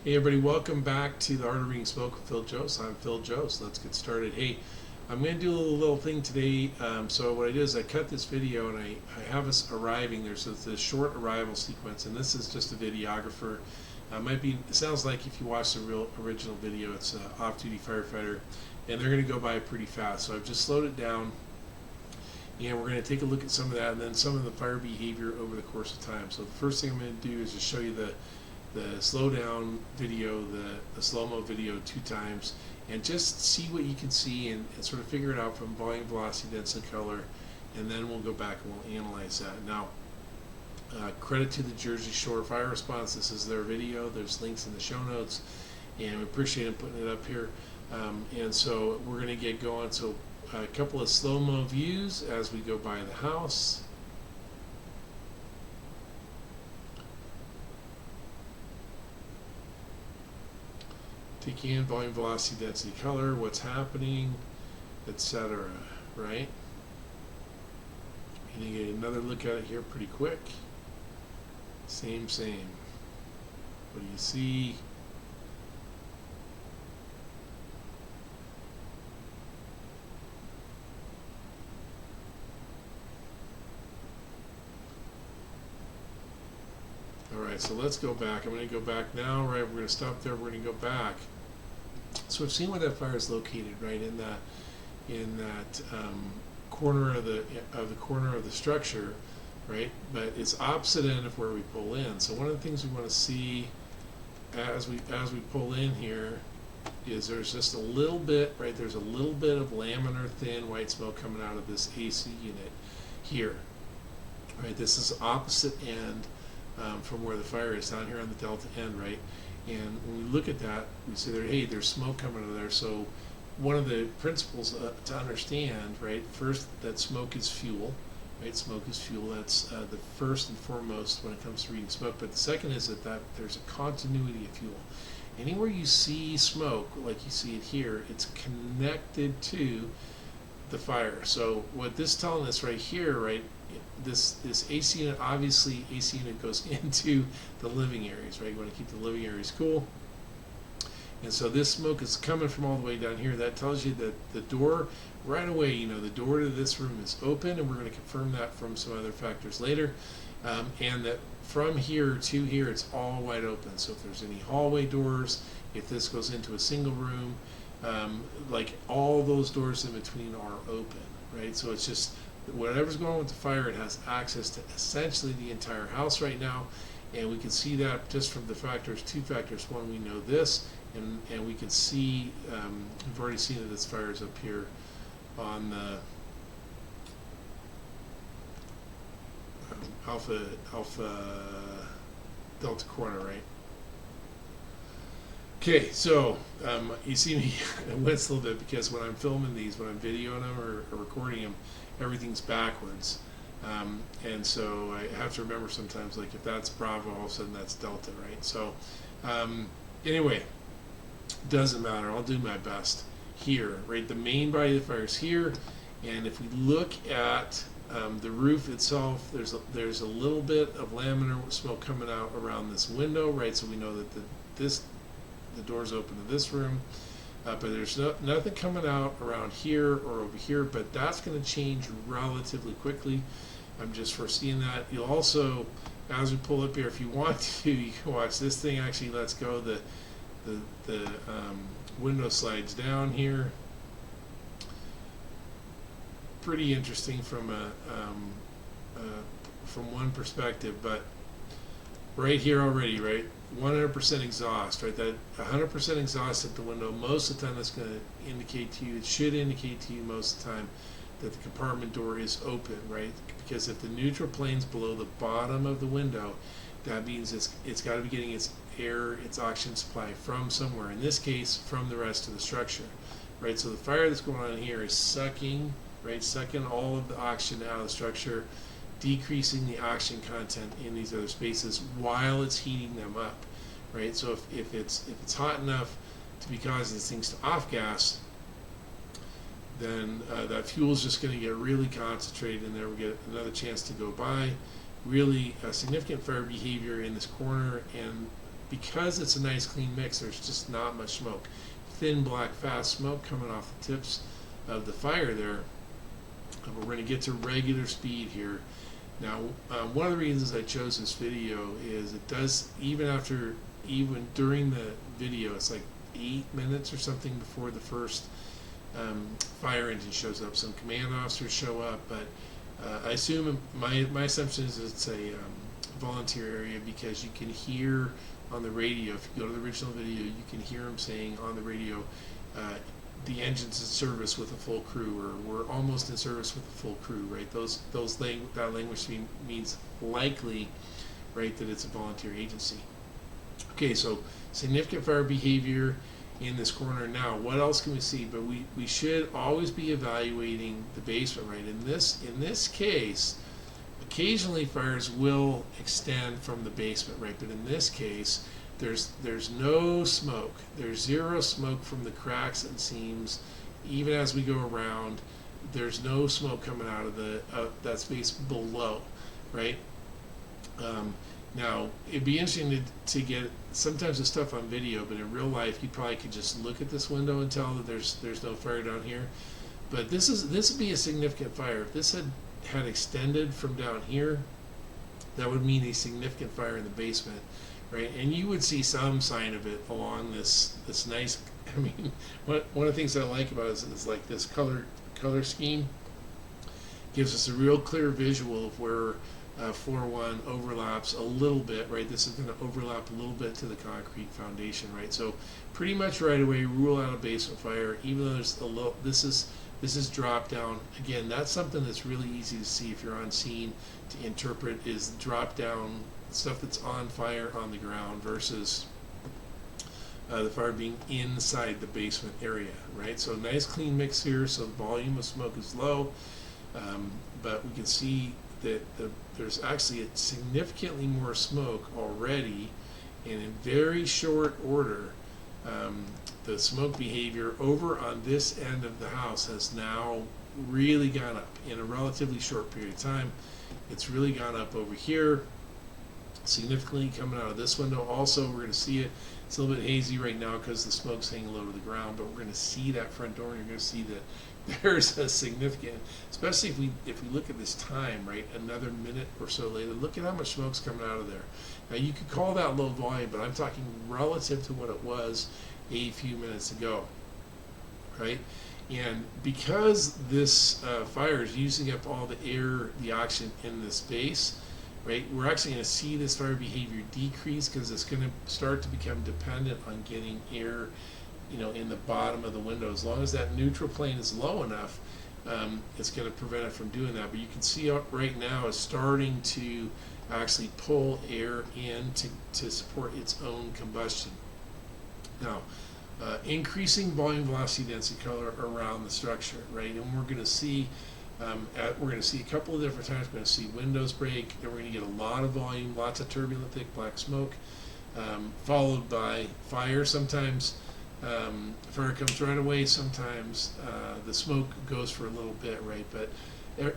Hey everybody, welcome back to the Art of Reading Smoke with Phil Jost. I'm Phil Jost. Let's get started. Hey, I'm going to do a little thing today. So what I did is I cut this video and I have us arriving. There's this short arrival sequence, and this is just a videographer. It sounds like if you watch the real original video, it's an off-duty firefighter, and they're going to go by pretty fast. So I've just slowed it down, and we're going to take a look at some of that and then some of the fire behavior over the course of time. So the first thing I'm going to do is just show you the slow down video, the slow-mo video 2 times, and just see what you can see and sort of figure it out from volume, velocity, density, color, and then we'll go back and we'll analyze that. Now, credit to the Jersey Shore Fire Response. This is their video. There's links in the show notes, and we appreciate them putting it up here. And so we're going to get going. So a couple of slow-mo views as we go by the house. Taking in volume, velocity, density, color, what's happening, etc. Right? And you get another look at it here pretty quick. Same. What do you see? Alright, so let's go back. I'm going to go back now, right? We're going to stop there, we're going to go back. So we've seen where that fire is located, right? In that corner of the corner of the structure, right? But it's opposite end of where we pull in. So one of the things we want to see as we pull in here is there's just a little bit, right? There's a little bit of laminar thin white smoke coming out of this AC unit here, right? This is opposite end from where the fire is, down here on the delta end, right? And when we look at that, we say there, hey, there's smoke coming out of there. So one of the principles to understand, right, first, that smoke is fuel, right? Smoke is fuel. That's the first and foremost when it comes to reading smoke. But the second is that there's a continuity of fuel. Anywhere you see smoke, like you see it here, it's connected to the fire. So what this is telling us right here, right, this AC unit, obviously AC unit goes into the living areas, right? You want to keep the living areas cool. And so this smoke is coming from all the way down here. That tells you that the door, right away, you know, the door to this room is open, and we're going to confirm that from some other factors later. And that from here to here, it's all wide open. So if there's any hallway doors, if this goes into a single room, like all those doors in between are open, right? So it's just whatever's going on with the fire, it has access to essentially the entire house right now, and we can see that just from the factors, 2 factors. One, we know this, and we can see, we've already seen that this fire is up here on the alpha delta corner, right? Okay, so you see me wince a little bit because when I'm filming these, when I'm videoing them or recording them, everything's backwards. And so I have to remember sometimes, like if that's Bravo, all of a sudden that's Delta, right? So anyway, doesn't matter. I'll do my best here, right? The main body of the fire is here, and if we look at the roof itself, there's a little bit of laminar smoke coming out around this window, right? So we know that the door's open to this room, but there's nothing coming out around here or over here, but that's going to change relatively quickly. I'm just foreseeing that. You'll also, as we pull up here, if you want to, you can watch this thing actually lets go. The window slides down here. Pretty interesting from from one perspective, but right here already, right? 100% exhaust, right? That 100% exhaust at the window, most of the time that's going to indicate to you, it should indicate to you most of the time that the compartment door is open, right? Because if the neutral plane's below the bottom of the window, that means it's got to be getting its air, its oxygen supply from somewhere. In this case, from the rest of the structure, right? So the fire that's going on here is sucking, right? Sucking all of the oxygen out of the structure, decreasing the oxygen content in these other spaces while it's heating them up, right? So if it's hot enough to be causing these things to off-gas, then that fuel is just going to get really concentrated in there. We get another chance to go by. Really significant fire behavior in this corner, and because it's a nice clean mix, there's just not much smoke. Thin, black, fast smoke coming off the tips of the fire there. We're going to get to regular speed here. Now, one of the reasons I chose this video is it does, even during the video, it's like 8 minutes or something before the first fire engine shows up. Some command officers show up, but I assume, my assumption is it's a volunteer area, because you can hear on the radio, if you go to the original video, you can hear them saying on the radio, the engine's in service with a full crew, or we're almost in service with a full crew, right? That language means likely, right, that it's a volunteer agency. Okay, so significant fire behavior in this corner. Now, what else can we see? But we should always be evaluating the basement, right? In this case, occasionally fires will extend from the basement, right? But in this case, there's no smoke. There's zero smoke from the cracks and seams. Even as we go around, there's no smoke coming out of that space below, right? Now, it'd be interesting to get sometimes the stuff on video, but in real life, you probably could just look at this window and tell that there's no fire down here. But this would be a significant fire. If this had extended from down here, that would mean a significant fire in the basement, right? And you would see some sign of it along this nice. I mean, one of the things I like about it is like this color scheme gives us a real clear visual of where floor one overlaps a little bit, right? This is going to overlap a little bit to the concrete foundation, right? So pretty much right away rule out a basement fire, even though there's a low. This is drop down. Again, that's something that's really easy to see if you're on scene to interpret, is drop down stuff that's on fire on the ground versus the fire being inside the basement area, right? So nice clean mix here, so the volume of smoke is low, but we can see that there's actually significantly more smoke already, and in very short order, the smoke behavior over on this end of the house has now really gone up in a relatively short period of time. It's really gone up over here, significantly coming out of this window. Also, we're going to see it. It's a little bit hazy right now because the smoke's hanging low to the ground, but we're going to see that front door, and you're going to see that there's a significant, especially if we look at this time, right, another minute or so later, look at how much smoke's coming out of there. Now, you could call that low volume, but I'm talking relative to what it was a few minutes ago, right? And because this fire is using up all the air, the oxygen in this space, right, we're actually going to see this fire behavior decrease because it's going to start to become dependent on getting air, in the bottom of the window. As long as that neutral plane is low enough, it's going to prevent it from doing that. But you can see right now it's starting to actually pull air in to support its own combustion. Now, increasing volume, velocity, density, color around the structure, right? And we're going to see a couple of different times. We're going to see windows break, and we're going to get a lot of volume, lots of turbulent, thick black smoke, followed by fire. Sometimes fire comes right away. Sometimes the smoke goes for a little bit, right? But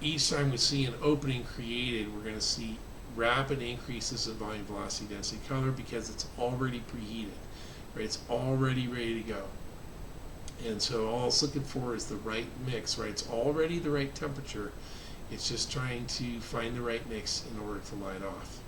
each time we see an opening created, we're going to see rapid increases in volume, velocity, density, color, because it's already preheated, right? It's already ready to go. And so all it's looking for is the right mix, right? It's already the right temperature. It's just trying to find the right mix in order to light off.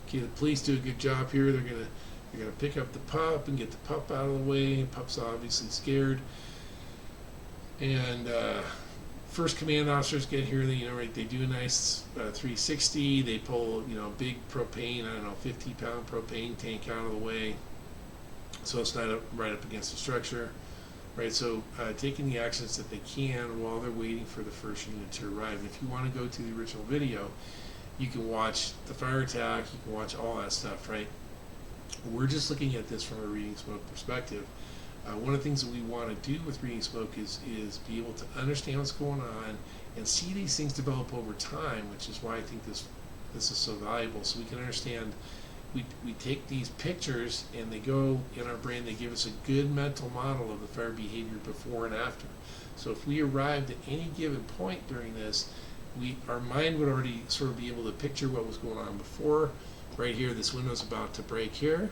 Okay, the police do a good job here. They're gonna pick up the pup and get the pup out of the way. The pup's obviously scared. And first command officers get here. They do a nice 360. They pull big propane, 50-pound propane tank out of the way, so it's not right up against the structure, right? So taking the actions that they can while they're waiting for the first unit to arrive. If you want to go to the original video, you can watch the fire attack, you can watch all that stuff, right? We're just looking at this from a reading smoke perspective. One of the things that we want to do with reading smoke is be able to understand what's going on and see these things develop over time, which is why I think this is so valuable, so we can understand. We take these pictures and they go in our brain, they give us a good mental model of the fire behavior before and after. So if we arrived at any given point during this, our mind would already sort of be able to picture what was going on before, right here, this window's about to break here.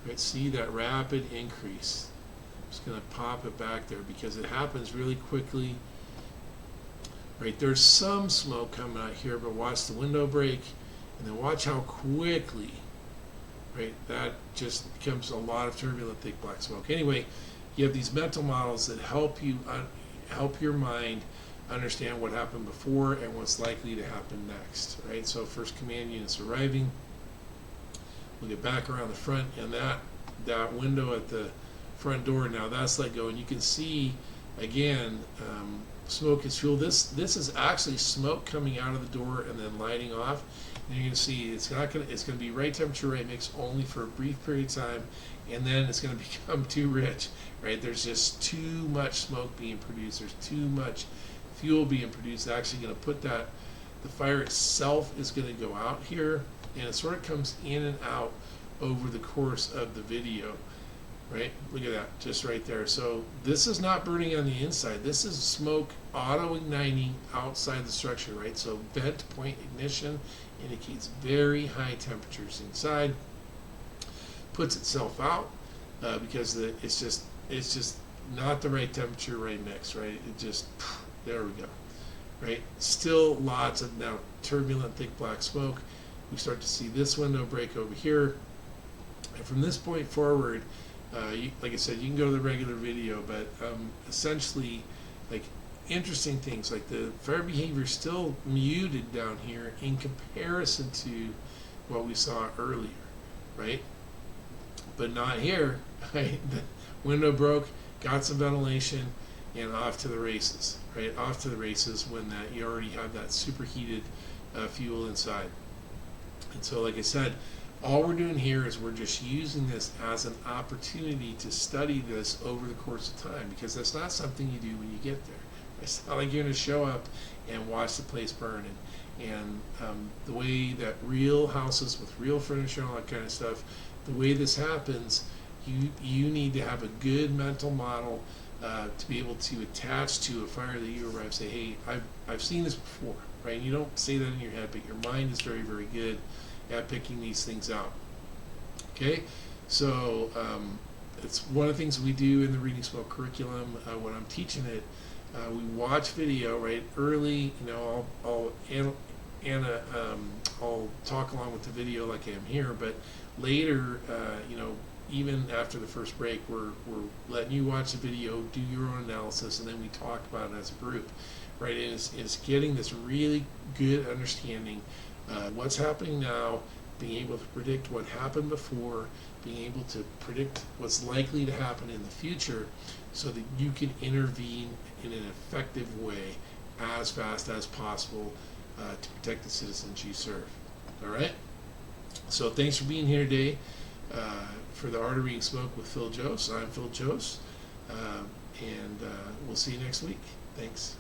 Right, see that rapid increase. I'm just going to pop it back there because it happens really quickly. Right, there's some smoke coming out here, but watch the window break, and then watch how quickly, right, that just becomes a lot of turbulent thick black smoke. Anyway, you have these mental models that help you help your mind understand what happened before and what's likely to happen next. Right, so first command unit's arriving. We'll get back around the front, and that window at the front door, now that's let go, and you can see again, smoke is fuel. This is actually smoke coming out of the door and then lighting off. And you're going to see it's going to be right temperature, right mix only for a brief period of time, and then it's going to become too rich. Right, there's just too much smoke being produced. There's too much fuel being produced. It's actually going to put the fire itself is going to go out here, and it sort of comes in and out over the course of the video. Right, look at that, just right there. So this is not burning on the inside. This is smoke auto-igniting outside the structure, right? So vent point ignition indicates very high temperatures inside. Puts itself out because it's just not the right temperature, right mix, right? It just, there we go, right? Still lots of now turbulent thick black smoke. We start to see this window break over here, and from this point forward, like I said, you can go to the regular video, but essentially, like, interesting things like the fire behavior is still muted down here in comparison to what we saw earlier, right? But not here. Right? The window broke, got some ventilation, and off to the races. Right, off to the races when you already have that superheated fuel inside. And so, like I said, all we're doing here is we're just using this as an opportunity to study this over the course of time, because that's not something you do when you get there. It's not like you're going to show up and watch the place burn. And the way that real houses with real furniture and all that kind of stuff, the way this happens, you need to have a good mental model to be able to attach to a fire that you arrive. Say, hey, I've seen this before, right? And you don't say that in your head, but your mind is very, very good at picking these things out. Okay, so it's one of the things we do in the Reading Smoke curriculum when I'm teaching it. We watch video right early. You know, I'll talk along with the video like I am here, but later, you know, even after the first break, we're letting you watch the video, do your own analysis, and then we talk about it as a group. Right, and it's getting this really good understanding. What's happening now, being able to predict what happened before, being able to predict what's likely to happen in the future, so that you can intervene in an effective way as fast as possible to protect the citizens you serve. All right? So thanks for being here today for the Art of Reading Smoke with Phil Jose. I'm Phil Jose, and we'll see you next week. Thanks.